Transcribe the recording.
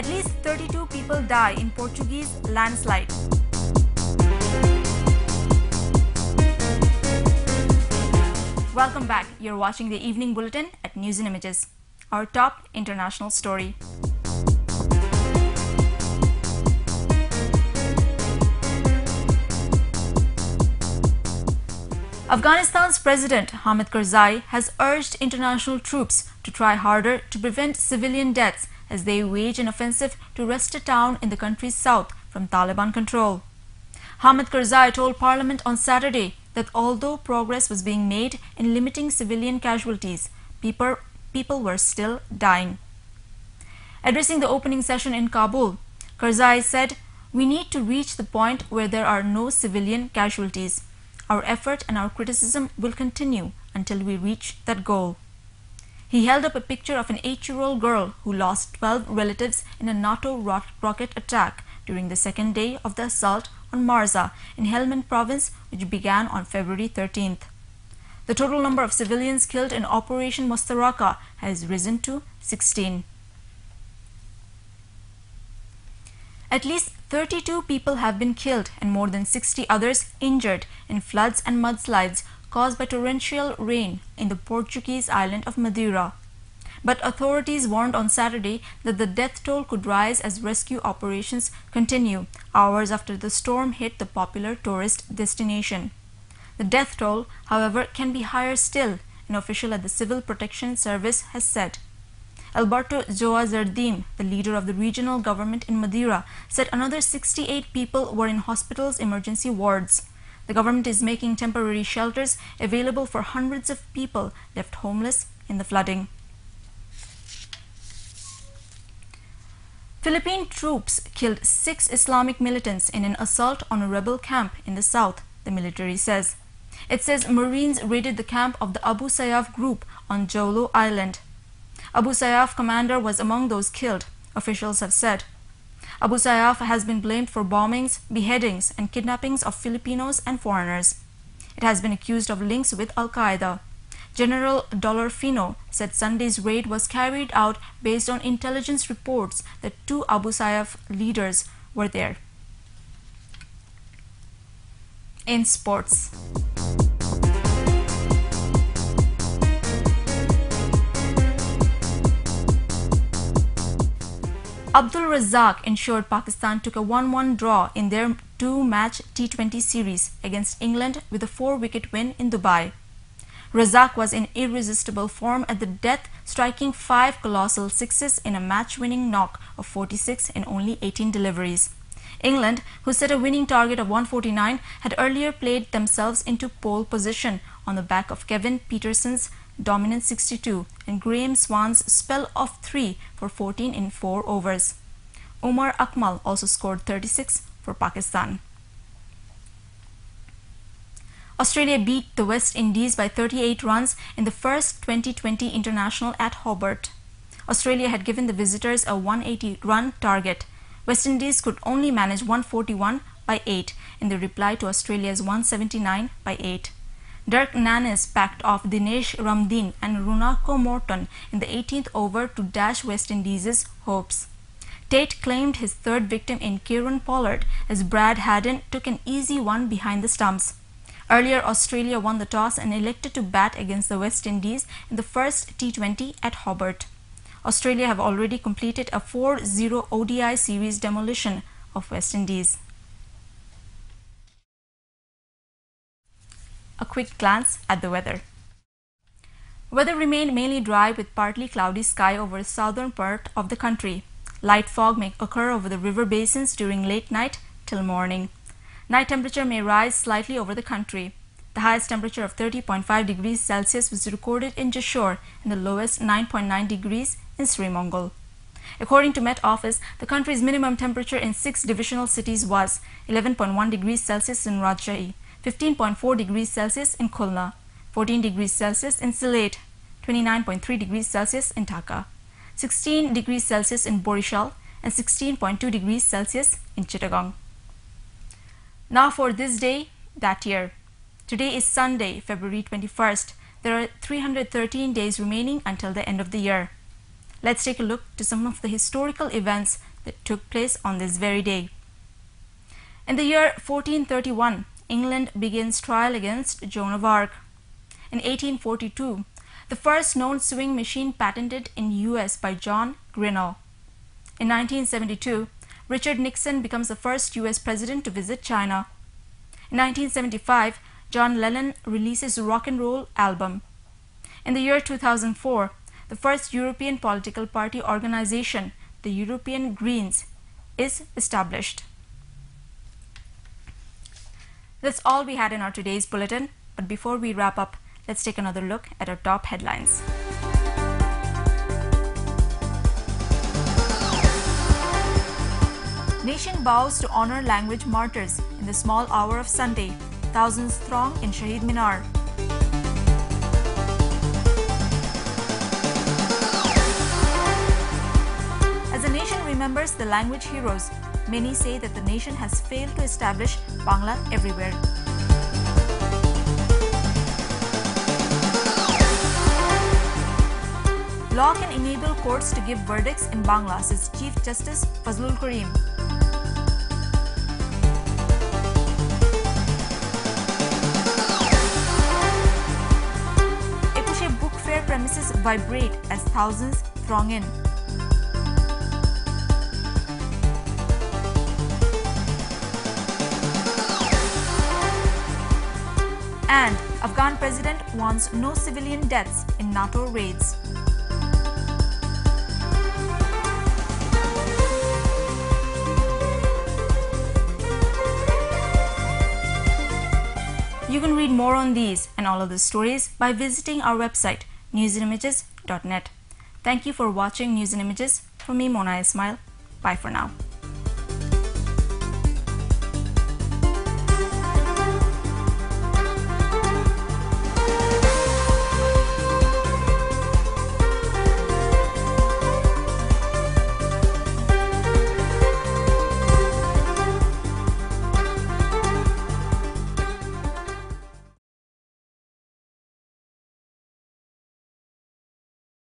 At least 32 people die in Portuguese landslide. Welcome back. You're watching the Evening Bulletin at News and Images. Our top international story. Afghanistan's President Hamid Karzai has urged international troops to try harder to prevent civilian deaths as they wage an offensive to wrest a town in the country's south from Taliban control. Hamid Karzai told Parliament on Saturday that although progress was being made in limiting civilian casualties, people were still dying. Addressing the opening session in Kabul, Karzai said, "We need to reach the point where there are no civilian casualties. Our effort and our criticism will continue until we reach that goal." He held up a picture of an 8-year-old girl who lost 12 relatives in a NATO rocket attack during the second day of the assault on Marza in Helmand province, which began on February 13th. The total number of civilians killed in Operation Mustaraka has risen to 16. At least 32 people have been killed and more than 60 others injured in floods and mudslides caused by torrential rain in the Portuguese island of Madeira. But authorities warned on Saturday that the death toll could rise as rescue operations continue hours after the storm hit the popular tourist destination. The death toll, however, can be higher still, an official at the Civil Protection Service has said. Alberto Joa Zardim, the leader of the regional government in Madeira, said another 68 people were in hospitals' emergency wards. The government is making temporary shelters available for hundreds of people left homeless in the flooding. Philippine troops killed 6 Islamic militants in an assault on a rebel camp in the south, the military says. It says Marines raided the camp of the Abu Sayyaf group on Jolo Island. Abu Sayyaf commander was among those killed, officials have said. Abu Sayyaf has been blamed for bombings, beheadings, and kidnappings of Filipinos and foreigners. It has been accused of links with Al-Qaeda. General Dolorfino said Sunday's raid was carried out based on intelligence reports that 2 Abu Sayyaf leaders were there. In sports. Abdul Razak ensured Pakistan took a 1-1 draw in their 2-match T20 series against England with a 4-wicket win in Dubai. Razak was in irresistible form at the death, striking 5 colossal sixes in a match-winning knock of 46 in only 18 deliveries. England, who set a winning target of 149, had earlier played themselves into pole position on the back of Kevin Peterson's dominant 62 and Graham Swan's spell of 3 for 14 in 4 overs. Umar Akmal also scored 36 for Pakistan. Australia beat the West Indies by 38 runs in the first 2020 international at Hobart. Australia had given the visitors a 180-run target. West Indies could only manage 141 by 8 in the reply to Australia's 179 by 8. Dirk Nannes backed off Dinesh Ramdin and Runako Morton in the 18th over to dash West Indies' hopes. Tate claimed his 3rd victim in Kieran Pollard as Brad Haddin took an easy one behind the stumps. Earlier, Australia won the toss and elected to bat against the West Indies in the first T20 at Hobart. Australia have already completed a 4-0 ODI series demolition of West Indies. A quick glance at the weather. Weather remained mainly dry with partly cloudy sky over the southern part of the country. Light fog may occur over the river basins during late night till morning. Night temperature may rise slightly over the country. The highest temperature of 30.5 degrees Celsius was recorded in Jashore and the lowest 9.9 degrees in Srimangal. According to Met Office, the country's minimum temperature in 6 divisional cities was 11.1 degrees Celsius in Rajshahi, 15.4 degrees Celsius in Khulna, 14 degrees Celsius in Sylhet, 29.3 degrees Celsius in Dhaka, 16 degrees Celsius in Borishal, and 16.2 degrees Celsius in Chittagong. Now for this day, that year. Today is Sunday, February 21st. There are 313 days remaining until the end of the year. Let's take a look to some of the historical events that took place on this very day. In the year 1431, England begins trial against Joan of Arc. In 1842, the first known sewing machine patented in US by John Grinnell. In 1972, Richard Nixon becomes the first US president to visit China. In 1975, John Lennon releases Rock and Roll album. In the year 2004, the first European political party organization, the European Greens, is established. That's all we had in our today's bulletin, but before we wrap up, let's take another look at our top headlines. Nation bows to honor language martyrs in the small hour of Sunday. Thousands throng in Shahid Minar. As the nation remembers the language heroes, many say that the nation has failed to establish Bangla everywhere. Law can enable courts to give verdicts in Bangla, says Chief Justice Fazlul Karim. Book fair premises vibrate as thousands throng in. And Afghan president wants no civilian deaths in NATO raids. You can read more on these and all other stories by visiting our website newsandImages.net. Thank you for watching News and Images. From me, Mona Ismail. Bye for now.